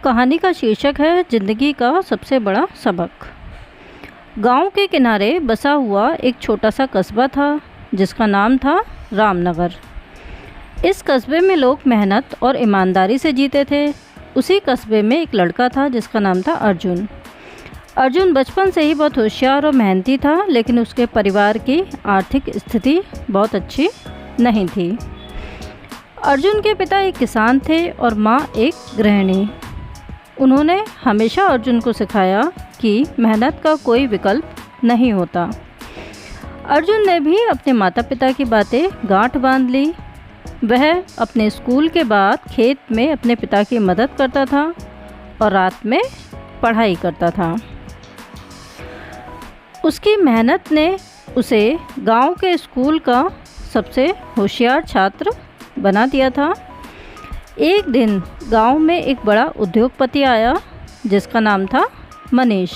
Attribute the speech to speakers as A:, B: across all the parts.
A: कहानी का शीर्षक है जिंदगी का सबसे बड़ा सबक। गांव के किनारे बसा हुआ एक छोटा सा कस्बा था जिसका नाम था रामनगर। इस कस्बे में लोग मेहनत और ईमानदारी से जीते थे। उसी कस्बे में एक लड़का था जिसका नाम था अर्जुन। अर्जुन बचपन से ही बहुत होशियार और मेहनती था, लेकिन उसके परिवार की आर्थिक स्थिति बहुत अच्छी नहीं थी। अर्जुन के पिता एक किसान थे और माँ एक गृहिणी। उन्होंने हमेशा अर्जुन को सिखाया कि मेहनत का कोई विकल्प नहीं होता। अर्जुन ने भी अपने माता पिता की बातें गांठ बांध ली। वह अपने स्कूल के बाद खेत में अपने पिता की मदद करता था और रात में पढ़ाई करता था। उसकी मेहनत ने उसे गांव के स्कूल का सबसे होशियार छात्र बना दिया था। एक दिन गांव में एक बड़ा उद्योगपति आया जिसका नाम था मनीष।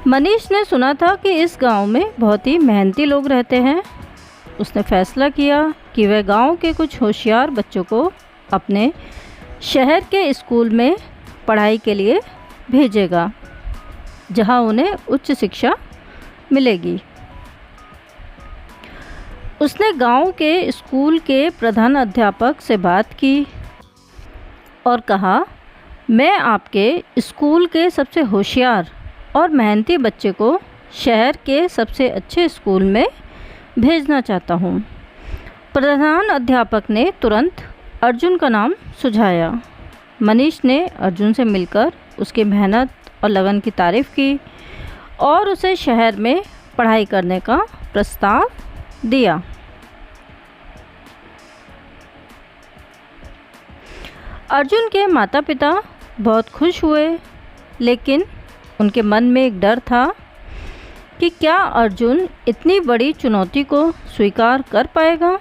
A: मनीष ने सुना था कि इस गांव में बहुत ही मेहनती लोग रहते हैं। उसने फैसला किया कि वह गांव के कुछ होशियार बच्चों को अपने शहर के स्कूल में पढ़ाई के लिए भेजेगा, जहां उन्हें उच्च शिक्षा मिलेगी। उसने गांव के स्कूल के प्रधान अध्यापक से बात की और कहा, मैं आपके स्कूल के सबसे होशियार और मेहनती बच्चे को शहर के सबसे अच्छे स्कूल में भेजना चाहता हूँ। प्रधान अध्यापक ने तुरंत अर्जुन का नाम सुझाया। मनीष ने अर्जुन से मिलकर उसकी मेहनत और लगन की तारीफ़ की और उसे शहर में पढ़ाई करने का प्रस्ताव दिया। अर्जुन के माता पिता बहुत खुश हुए, लेकिन उनके मन में एक डर था कि क्या अर्जुन इतनी बड़ी चुनौती को स्वीकार कर पाएगा।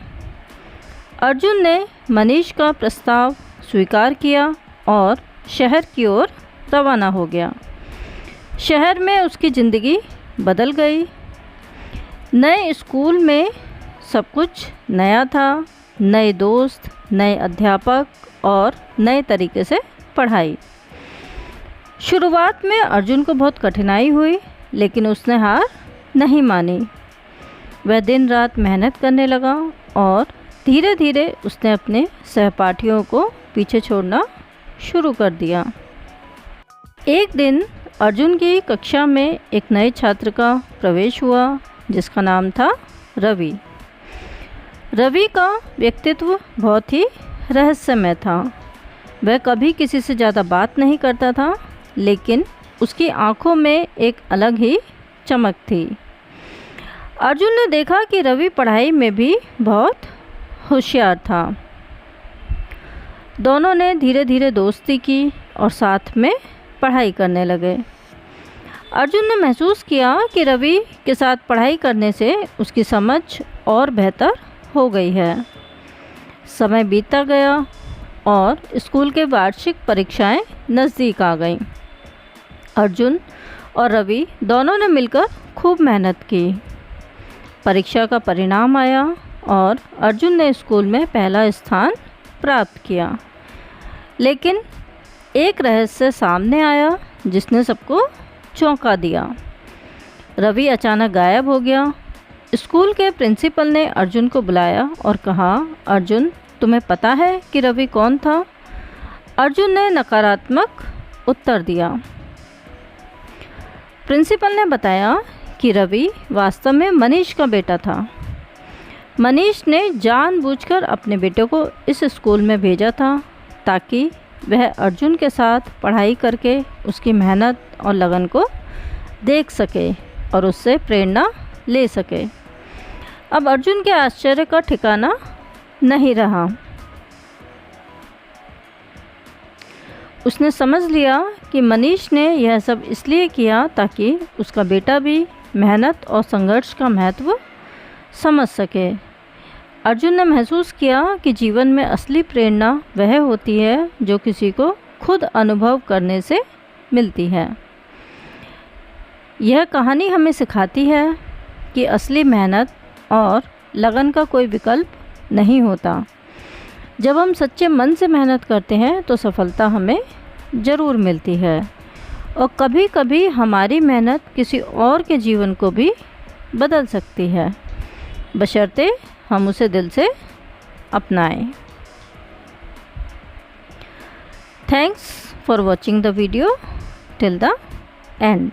A: अर्जुन ने मनीष का प्रस्ताव स्वीकार किया और शहर की ओर रवाना हो गया। शहर में उसकी ज़िंदगी बदल गई। नए स्कूल में सब कुछ नया था, नए दोस्त, नए अध्यापक और नए तरीके से पढ़ाई। शुरुआत में अर्जुन को बहुत कठिनाई हुई, लेकिन उसने हार नहीं मानी। वह दिन रात मेहनत करने लगा और धीरे धीरे उसने अपने सहपाठियों को पीछे छोड़ना शुरू कर दिया। एक दिन अर्जुन की कक्षा में एक नए छात्र का प्रवेश हुआ जिसका नाम था रवि। रवि का व्यक्तित्व बहुत ही रहस्यमय था। वह कभी किसी से ज़्यादा बात नहीं करता था, लेकिन उसकी आंखों में एक अलग ही चमक थी। अर्जुन ने देखा कि रवि पढ़ाई में भी बहुत होशियार था। दोनों ने धीरे धीरे दोस्ती की और साथ में पढ़ाई करने लगे। अर्जुन ने महसूस किया कि रवि के साथ पढ़ाई करने से उसकी समझ और बेहतर हो गई है। समय बीतता गया और स्कूल के वार्षिक परीक्षाएं नज़दीक आ गईं। अर्जुन और रवि दोनों ने मिलकर खूब मेहनत की। परीक्षा का परिणाम आया और अर्जुन ने स्कूल में पहला स्थान प्राप्त किया। लेकिन एक रहस्य सामने आया जिसने सबको चौंका दिया। रवि अचानक गायब हो गया। स्कूल के प्रिंसिपल ने अर्जुन को बुलाया और कहा, अर्जुन, तुम्हें पता है कि रवि कौन था? अर्जुन ने नकारात्मक उत्तर दिया। प्रिंसिपल ने बताया कि रवि वास्तव में मनीष का बेटा था। मनीष ने जानबूझकर अपने बेटे को इस स्कूल में भेजा था ताकि वह अर्जुन के साथ पढ़ाई करके उसकी मेहनत और लगन को देख सके और उससे प्रेरणा ले सके। अब अर्जुन के आश्चर्य का ठिकाना नहीं रहा। उसने समझ लिया कि मनीष ने यह सब इसलिए किया ताकि उसका बेटा भी मेहनत और संघर्ष का महत्व समझ सके। अर्जुन ने महसूस किया कि जीवन में असली प्रेरणा वह होती है जो किसी को खुद अनुभव करने से मिलती है। यह कहानी हमें सिखाती है कि असली मेहनत और लगन का कोई विकल्प नहीं होता। जब हम सच्चे मन से मेहनत करते हैं तो सफलता हमें ज़रूर मिलती है और कभी कभी हमारी मेहनत किसी और के जीवन को भी बदल सकती है, बशर्ते हम उसे दिल से अपनाएं। Thanks for watching the video till the end.